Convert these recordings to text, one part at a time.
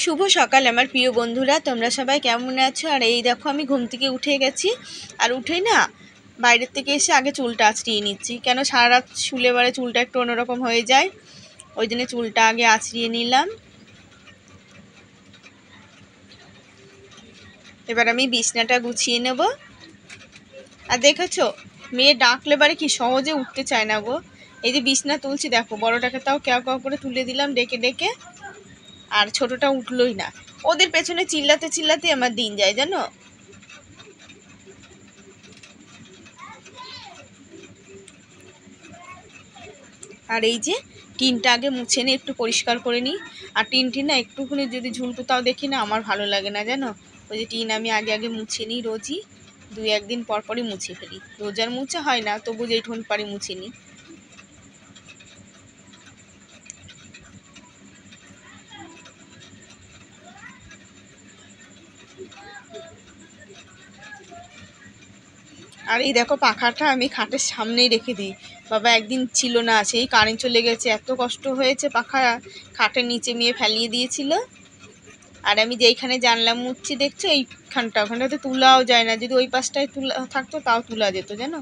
শুভ সকাল আমার প্রিয় বন্ধুরা, তোমরা সবাই কেমন আছো? আর এই দেখো আমি ঘুম থেকে উঠে গেছি। আর উঠেই না বাইরের থেকে এসে আগে চুলটা আঁচড়িয়ে নিচ্ছি, কেন সারা রাত শুলে বারে চুলটা একটু অন্যরকম হয়ে যায়, ওই জন্য চুলটা আগে আঁচড়িয়ে নিলাম। এবার আমি বিছনাটা গুছিয়ে নেব। আর দেখেছো মেয়ে ডাকলে বারে কি সহজে উঠতে চায় না গো। এই যে বিছনা তুলছি দেখো, বড়টাকে তাও কেউ কেউ করে তুলে দিলাম ডেকে ডেকে, আর ছোটটা উঠলোই না। ওদের পেছনে চিল্লাতে চিল্লাতে আমার দিন যায় জানো। আর এই যে টিনটা আগে মুছে নিই, একটু পরিষ্কার করে নিই। আর টিনটি না একটুখানি যদি ঝুলকো তাও দেখি না, আমার ভালো লাগে না জানো। ওই যে টিন আমি আগে আগে মুছে নিই রোজই, 2-1 দিন পর পরই মুছে ফেলি। রোজ আর মুছে হয় না, তবু যেইটুকুন পারি মুছে নিই। আর এই দেখো পাখাটা আমি খাটের সামনেই রেখে দিই। বাবা একদিন ছিল না, সেই কারেন্ট চলে গেছে, এত কষ্ট হয়েছে, পাখা খাটের নিচে নিয়ে ফেলিয়ে দিয়েছিল। আর আমি যেইখানে জানলা মুছছি দেখছো এইখানটা, ওখানটাতে তুলাও যায় না, যদি ওই পাশটায় তুলা থাকতো তাও তুলা যেত জানো।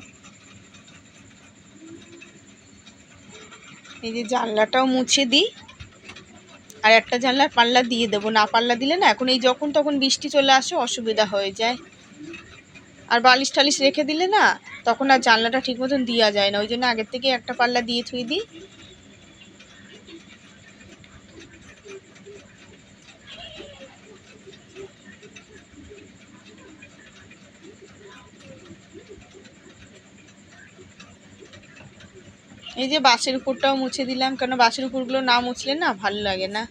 এই যে জানলাটাও মুছে দিই। আর একটা জানলার পাল্লা দিয়ে দেবো, না পাল্লা দিলে না এখন এই যখন তখন বৃষ্টি চলে আসে অসুবিধা হয়ে যায়। আর বালিশ টালিশ রেখে দিলে না তখন আর জানলাটা ঠিক মতন দেওয়া যায় না, ওই জন্য আগের থেকে একটা পাল্লা দিয়ে থুই দিই। এই যে বাসের উপরটাও মুছে দিলাম, কেন বাসের উপরগুলো না মুছলে না ভালো লাগে না।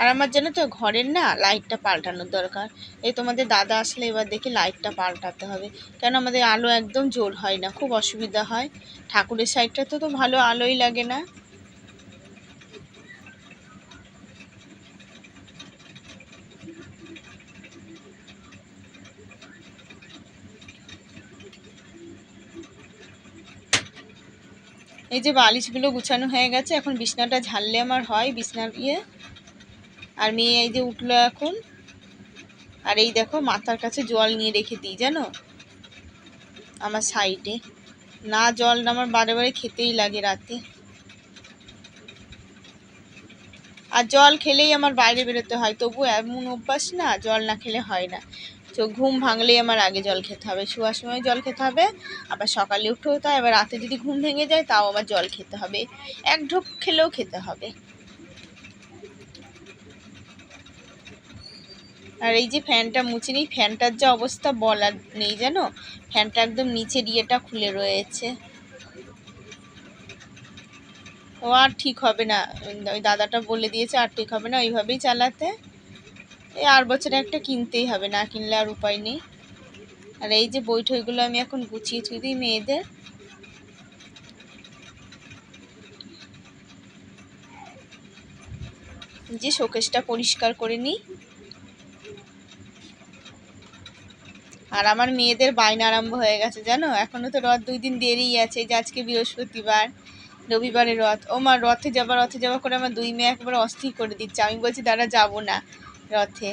আর আমার জানো তো ঘরের না লাইটটা পাল্টানোর দরকার। এই তোমাদের দাদা আসলে এবার দেখি লাইটটা পাল্টাতে হবে, কেন আমাদের আলো একদম জোর হয় না, খুব অসুবিধা হয়। ঠাকুরের সাইডটাতে তো ভালো আলোই লাগে না। এই যে বালিশগুলো গুছানো হয়ে গেছে, এখন বিছনাটা ঝাড়লে আমার হয় বিছনার আর মেয়ে এই যে উঠলো এখন। আর এই দেখো মাথার কাছে জল নিয়ে রেখে দিই জানো, আমার সাইডে। না জল না আমার বারে বারে খেতেই লাগে রাতে। আর জল খেলেই আমার বাইরে বেরোতে হয়, তবু এমন অভ্যাস না, জল না খেলে হয় না। তো ঘুম ভাঙলেই আমার আগে জল খেতে হবে, শোয়ার সময় জল খেতে হবে, আবার সকালে উঠেও তাই, আবার রাতে যদি ঘুম ভেঙে যায় তাও আবার জল খেতে হবে, এক ঢোক খেলেও খেতে হবে। আর এই যে ফ্যানটা মুছে নিই, ফ্যানটার যা অবস্থা বলার নেই জানো, ফ্যানটা একদম নিচের ইয়েটা খুলে রয়েছে। ও আর ঠিক হবে না, ওই দাদাটা বলে দিয়েছে আর ঠিক হবে না ওইভাবেই চালাতে। এই আর বছরে একটা কিনতেই হবে, না কিনলে আর উপায় নেই। আর এই যে বই ঠইগুলো আমি এখন গুছিয়ে থুই দিই মেয়েদের। যে শোকেসটা পরিষ্কার করে নিই। আর আমার মেয়েদের বায়না আরম্ভ হয়ে গেছে জানো, এখনো তো রথ 2 দিন দেরিই আছে, যে আজকে বৃহস্পতিবার, রবিবারে রথ। ও মা রথে যাবা করে আমার 2 মেয়ে একবারে অস্থির করে দিচ্ছে। আমি বলছি দাঁড়া যাবো না রথে,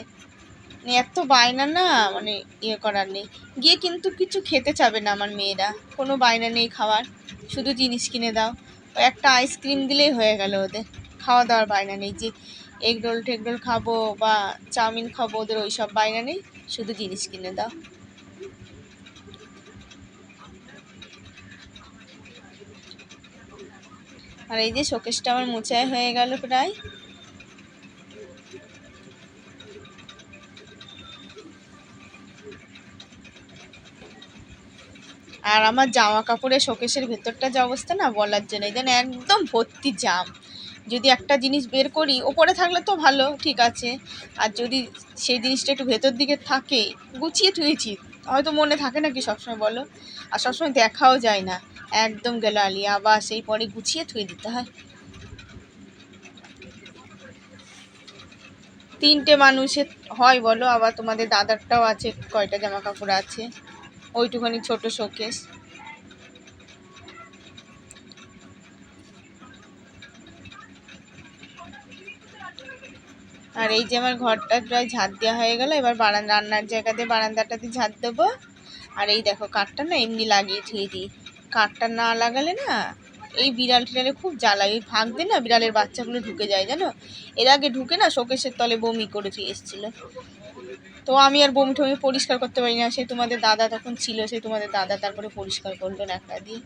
এত বায়না না, মানে ইয়ে করার নেই। গিয়ে কিন্তু কিছু খেতে চাবে না আমার মেয়েরা, কোনো বায়না নেই খাওয়ার, শুধু জিনিস কিনে দাও। ও একটা আইসক্রিম দিলেই হয়ে গেল ওদের, খাওয়া দাওয়ার বায়না নেই যে এগ রোল টেগ রোল খাবো বা চাউমিন খাবো, ওদের ওই সব বায়না নেই, শুধু জিনিস কিনে দাও। আর এই যে শোকেসটা আমার মোছায় হয়ে গেল প্রায়। আর আমার জামা কাপড়ের শোকেসের ভেতরটা যে অবস্থা না বলার জন্য, যেন একদম ভর্তি জাম। যদি একটা জিনিস বের করি ওপরে থাকলে তো ভালো ঠিক আছে, আর যদি সেই জিনিসটা একটু ভেতর দিকে থাকে, গুছিয়ে থুয়েছি, হয়তো মনে থাকে না কি সবসময় বলো, আর সবসময় দেখাও যায় না, একদম গেল আলিয়া, আবার সেই পরে গুছিয়ে থুয়ে দিতে হয়। 3টে মানুষের হয় বলো, আবার তোমাদের দাদারটাও আছে, কয়টা জামা কাপড় আছে। ওইটুখানি ছোট শোকেস। আর এই যে আমার ঘরটা প্রায় ঝাঁট দেওয়া হয়ে গেল, এবার রান্নার জায়গাতে বারান্দাটাতে ঝাঁট দেবো। আর এই দেখো কাঠটা না এমনি লাগিয়ে থুয়ে দিই, কাঠটা না লাগালে না এই বিড়াল টিড়ালে খুব জ্বালায়, ওই ফাঁক দিয়ে না বিড়ালের বাচ্চাগুলো ঢুকে যায় জানো। এর আগে ঢুকে না শোকেসের তলে বমি করে থুয়ে এসেছিলো, তো আমি আর বমি টমি পরিষ্কার করতে পারি না, সেই তোমাদের দাদা তখন ছিল, সেই তোমাদের দাদা তারপরে পরিষ্কার করলো ন্যাকড়া দিয়ে।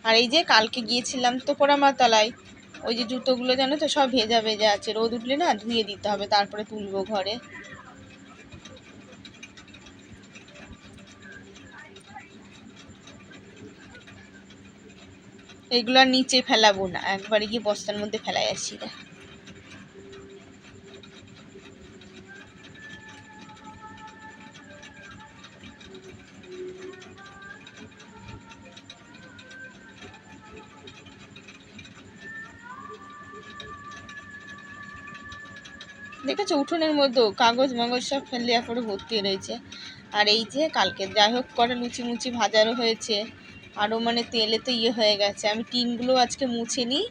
আর এই যে কালকে গিয়েছিলাম তো পোড়ামাতলায়, ওই যে জুতোগুলো জানো তো সব ভেজা ভেজা আছে, রোদ উঠলে না ধুয়ে দিতে হবে, তারপরে তুলবো ঘরে। এগুলো আর নিচে ফেলাবো না, একবারে গিয়ে বস্তার মধ্যে ফেলাই আসি না। দেখেছো উঠোনের মধ্যেও কাগজ মাগজ সব ফেললে একবারে ভর্তি রয়েছে। আর এই যে কালকে যাই হোক কটা লুচি মুচি ভাজারও হয়েছে, আরও মানে তেলে তো ইয়ে হয়ে গেছে। আমি টিনগুলো আজকে মুছে নিই,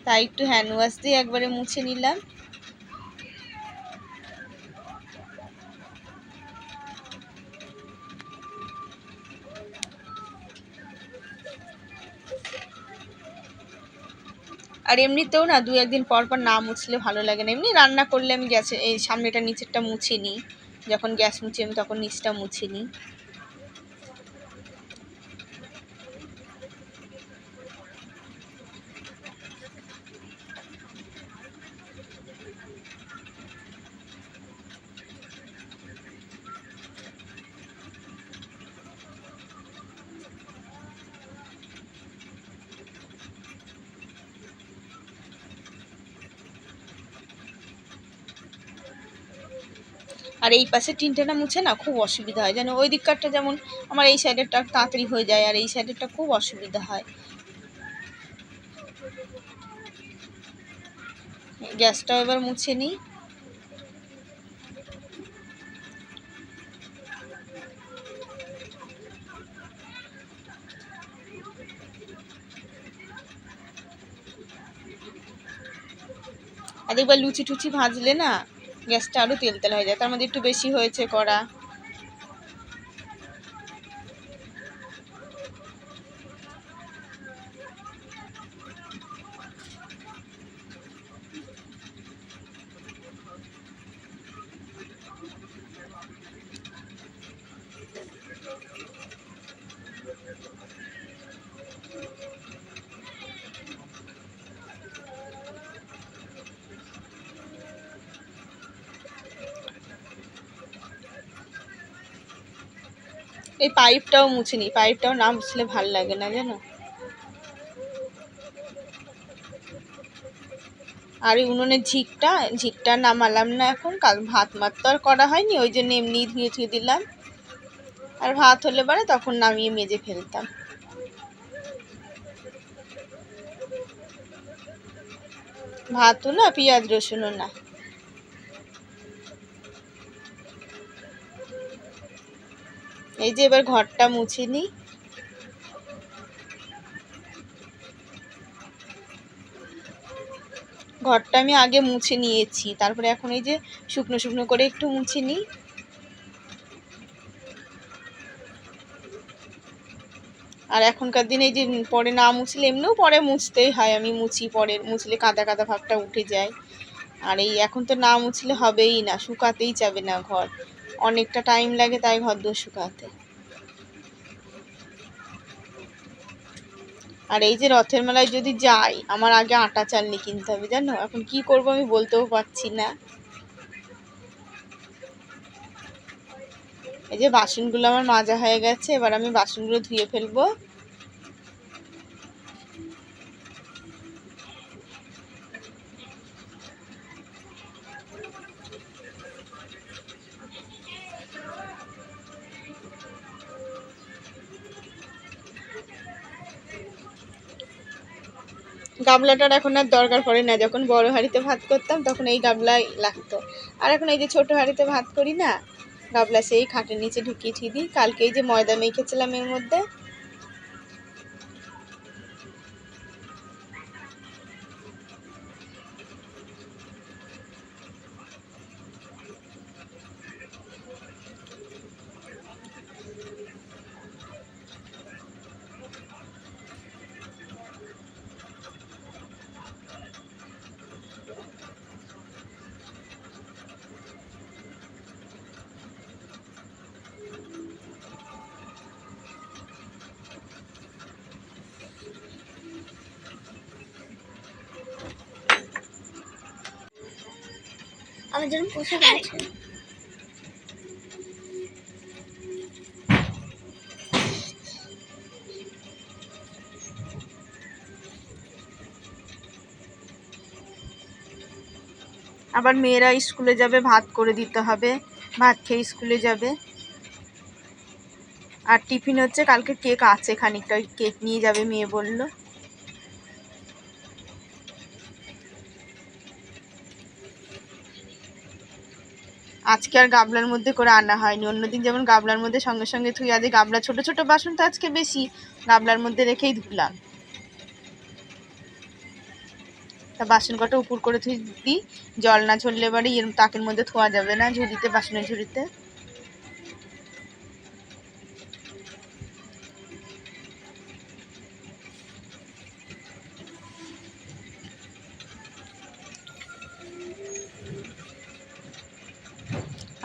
তাই একটু হ্যান্ড ওয়াশ দিয়ে একবারে মুছে নিলাম। আর এমনিতেও না দু একদিন পর পর না মুছলে ভালো লাগে না, এমনি রান্না করলে আমি গ্যাসে এই সামনেটা নিচেরটা মুছে নিই, যখন গ্যাস মুছি আমি তখন নিচটা মুছে নিই। আর এই পাশে টিনটা মুছে না খুব অসুবিধা হয় যেন, ওই দিককারটা যেমন আমার এই সাইডেরটা তাড়াতাড়ি হয়ে যায়, আর এই সাইডেরটা খুব অসুবিধা হয়। গ্যাসটাও এবার মুছে নিই। আর একবার লুচি টুচি ভাজলে না গ্যাসটা আরও তেল তেল হয়ে যায়, তার মধ্যে একটু বেশি হয়েছে কড়া। এই পাইপটাও মুছে নিই, পাইপটাও না মুছলে ভাল লাগে না জানো। আর এই উনুনের ঝিকটা নামালাম না এখন, কাল ভাত মাত তো আর করা হয়নি, ওই জন্য এমনি ধুয়ে ধুয়ে দিলাম। আর ভাত হলে পরে তখন নামিয়ে মেজে ফেলতাম। ভাতও না পেঁয়াজ রসুনও না। এই যে এবার ঘরটা মুছে নিই। ঘরটা আমি আগে মুছে নিয়েছি, তারপরে এখন এই যে শুকনো শুকনো করে একটু মুছে নিই। আর এখনকার দিনে এই যে পরে না মুছলে এমনিও পরে মুছতেই হয়, আমি মুছি, পরে মুছলে কাদা কাদা ভাবটা উঠে যায়। আর এই এখন তো না মুছলে হবেই না, শুকাতেই যাবে না ঘর, অনেকটা টাইম লাগে তাই ঘর দোর শুকাতে। আর এই যে রথের মেলায় যদি যাই, আমার আগে আটা চালনি কিনতে হবে জানো, এখন কি করব আমি বলতেও পারছি না। এই যে বাসনগুলো আমার মাজা হয়ে গেছে, এবার আমি বাসনগুলো ধুয়ে ফেলবো। গামলাটার এখন আর দরকার পড়ে না। যখন বড় হাঁড়িতে ভাত করতাম তখন এই গামলাই লাগতো। আর এখন এই যে ছোট হাঁড়িতে ভাত করি না, গামলা সেই খাটের নিচে ঢুকিয়ে দিই। কালকে এই যে ময়দা মেখেছিলাম এর মধ্যে, আমার জন্য পোষা গেছে। আবার মেয়েরা স্কুলে যাবে, ভাত করে দিতে হবে, ভাত খেয়ে স্কুলে যাবে। আর টিফিন হচ্ছে কালকে কেক আছে খানিকটা, ওই কেক নিয়ে যাবে মেয়ে বললো। আজকে আর গামলার মধ্যে করে আনা হয়নি। অন্যদিন যেমন গামলার মধ্যে সঙ্গে সঙ্গে ধুই, আজ গামলা ছোট ছোট বাসন তো আজকে বেশি, গামলার মধ্যে রেখেই ধুলাম। তা বাসন কটা উপর করে ধুই দিই, জল না ঝরলে এবারে এর তাকের মধ্যে ধোয়া যাবে না, ঝুড়িতে, বাসনের ঝুড়িতে।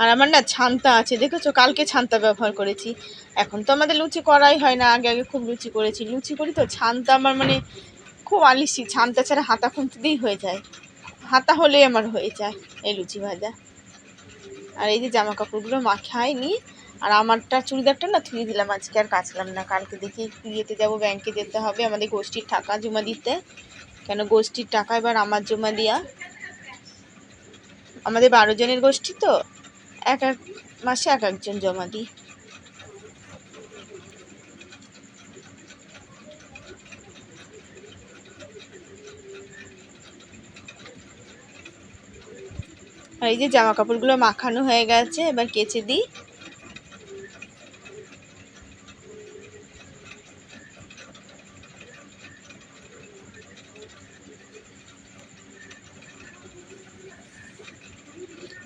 আর আমার না ছান্তা আছে, দেখেছো, কালকে ছান্তা ব্যবহার করেছি। এখন তো আমাদের লুচি করাই হয় না, আগে আগে খুব লুচি করেছি, লুচি করি তো ছান্তা আমার মানে খুব আলিসি, ছান্তা ছাড়া হাতা খুঁজতে দিয়েই হয়ে যায়, হাতা হলেই আমার হয়ে যায় এই লুচি ভাজা। আর এই যে জামা কাপড়গুলো মাখাইনি, আর আমারটা চুড়িদারটা না ধুয়ে দিলাম, আজকে আর কাচলাম না। কালকে দেখি ইয়েতে যাবো, ব্যাংকে যেতে হবে আমাদের গোষ্ঠীর টাকা জমা দিতে। কেন গোষ্ঠীর টাকা এবার আমার জমা দেওয়া, আমাদের 12 জনের গোষ্ঠী তো, এক এক মাসে এক একজন জমা দিই। আর এই যে জামা কাপড়গুলো মাখানো হয়ে গেছে, এবার কেচে দিই।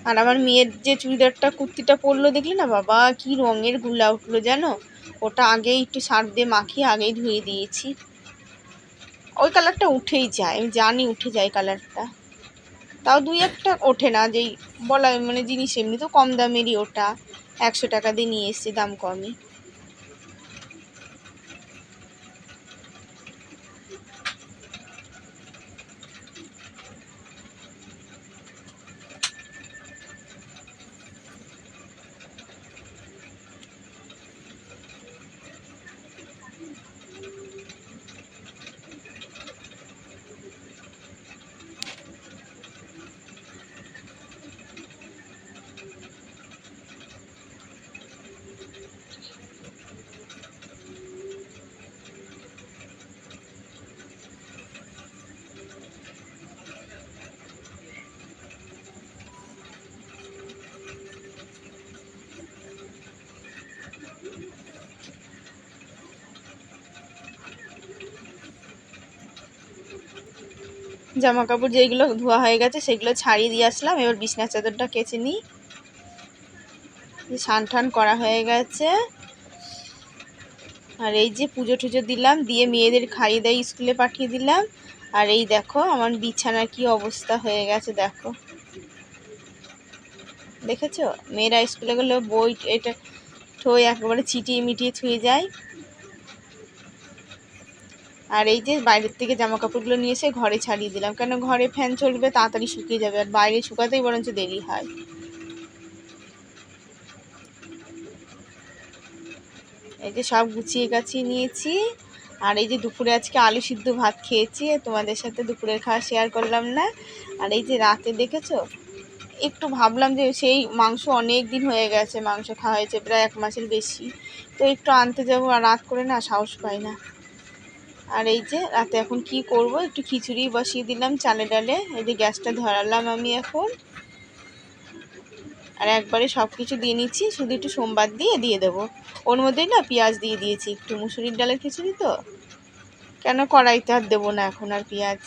আর আমার মেয়ের যে চুড়িদারটা, কুর্তিটা পরলো দেখলে না, বাবা কি রঙের গুলা উঠলো জানো, ওটা আগেই একটু সার্ফ দিয়ে মাখিয়ে আগেই ধুয়ে দিয়েছি। ওই কালারটা উঠেই যায়, আমি জানি উঠে যায় কালারটা, তাও দুই একটা ওঠে না, যেই বলা মানে জিনিস এমনি তো কম দামেরই, ওটা 100 টাকা দিয়ে নিয়ে এসেছি, দাম কমই। জামা কাপড় যেগুলো ধোয়া হয়ে গেছে সেগুলো ছাড়িয়ে দিয়ে আসলাম, এবার বিছনার চাদরটা কেচে নিই। স্নান টান করা হয়ে গেছে, আর এই যে পুজো টুজো দিলাম, দিয়ে মেয়েদের খাইয়ে দিয়ে স্কুলে পাঠিয়ে দিলাম। আর এই দেখো আমার বিছানার কি অবস্থা হয়ে গেছে, দেখো, দেখেছো, মেয়েরা স্কুলে গেলে বই এটা ঠই একেবারে ছিটিয়ে মিটিয়ে ছুঁয়ে যায়। আর এই যে বাইরের থেকে জামা কাপড়গুলো নিয়ে এসে ঘরে ছাড়িয়ে দিলাম, কেন ঘরে ফ্যান চলবে, তাড়াতাড়ি শুকিয়ে যাবে, আর বাইরে শুকাতেই বরঞ্চ দেরি হয়। এই যে সব গুছিয়ে গাছিয়ে নিয়েছি। আর এই যে দুপুরে আজকে আলু সিদ্ধ ভাত খেয়েছি, তোমাদের সাথে দুপুরের খাওয়া শেয়ার করলাম না। আর এই যে রাতে দেখেছো, একটু ভাবলাম যে সেই মাংস অনেক দিন হয়ে গেছে, মাংস খাওয়া হয়েছে প্রায় 1 মাসের বেশি, তো একটু আনতে যাবো, আর রাত করে না সাহস পাই না। আর এই যে রাতে এখন কি করব, একটু খিচুড়ি বসিয়ে দিলাম চালে ডালে। এই যে গ্যাসটা ধরালাম আমি এখন, আর একবারে সব কিছু দিয়ে নিচ্ছি, শুধু একটু সোমবার দিয়ে দেবো। ওর মধ্যেই না পেঁয়াজ দিয়ে দিয়েছি একটু, মুসুরির ডালের খিচুড়ি তো, কেন কড়াইতে আর দেবো না এখন আর পেঁয়াজ।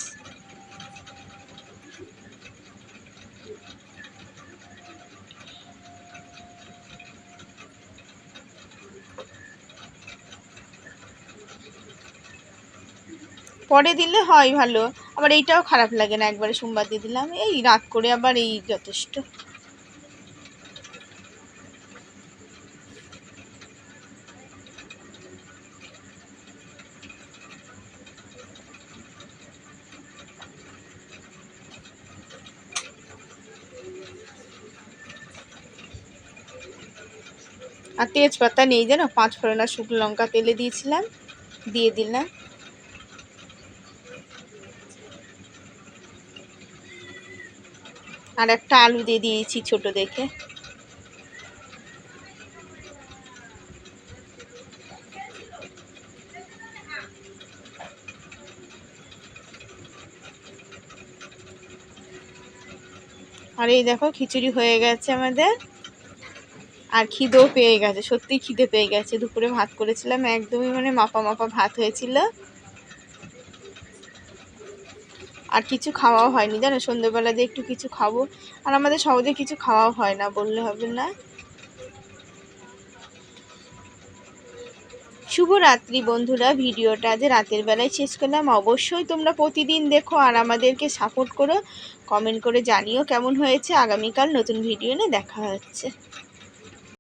পরে দিলে হয় ভালো, আবার এইটাও খারাপ লাগে না, একবারে সোমবার দিয়ে দিলাম, এই রাত করে আবার এই যথেষ্ট। আর তেজপাতা নেই যেন, 5 ফোড়ন আর শুকনো লঙ্কা তেলে দিয়েছিলাম, দিয়ে দিলাম। আর একটা আলু দিয়ে দিয়েছি ছোট দেখে। আর এই দেখো খিচুড়ি হয়ে গেছে আমাদের, আর খিদেও পেয়ে গেছে, সত্যি খিদে পেয়ে গেছে। দুপুরে ভাত করেছিলাম, একদমই মানে মাপা মাপা ভাত হয়েছিল, আর কিছু খাওয়াও হয়নি জানো, সন্ধ্যেবেলা দিয়ে একটু কিছু খাবো, আর আমাদের সহজে কিছু খাওয়াও হয় না বললে হবে না। শুভরাত্রি বন্ধুরা, ভিডিওটা যে রাতের বেলায় শেষ করলাম। অবশ্যই তোমরা প্রতিদিন দেখো আর আমাদেরকে সাপোর্ট করো, কমেন্ট করে জানিও কেমন হয়েছে। আগামীকাল নতুন ভিডিও নিয়ে দেখা হচ্ছে।